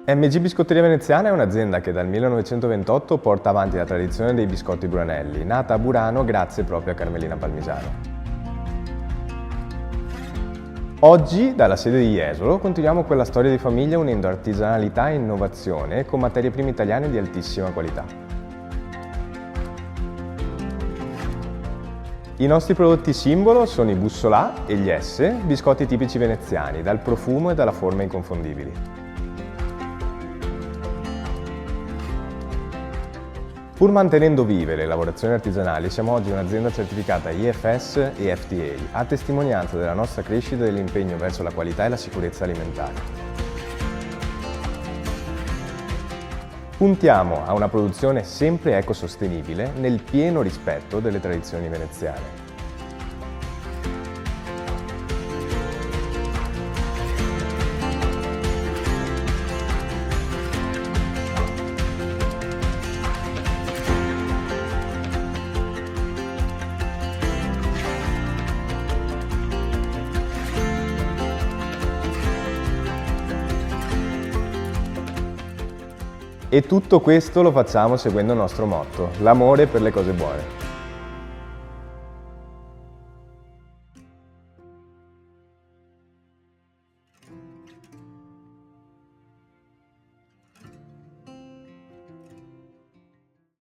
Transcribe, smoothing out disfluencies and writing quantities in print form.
MG Biscotteria Veneziana è un'azienda che dal 1928 porta avanti la tradizione dei biscotti Buranelli, nata a Burano grazie proprio a Carmelina Palmisano. Oggi, dalla sede di Jesolo, continuiamo quella storia di famiglia unendo artigianalità e innovazione con materie prime italiane di altissima qualità. I nostri prodotti simbolo sono i bussolà e gli S, biscotti tipici veneziani, dal profumo e dalla forma inconfondibili. Pur mantenendo vive le lavorazioni artigianali, siamo oggi un'azienda certificata IFS e FDA, a testimonianza della nostra crescita e dell'impegno verso la qualità e la sicurezza alimentare. Puntiamo a una produzione sempre ecosostenibile nel pieno rispetto delle tradizioni veneziane. E tutto questo lo facciamo seguendo il nostro motto, l'amore per le cose buone.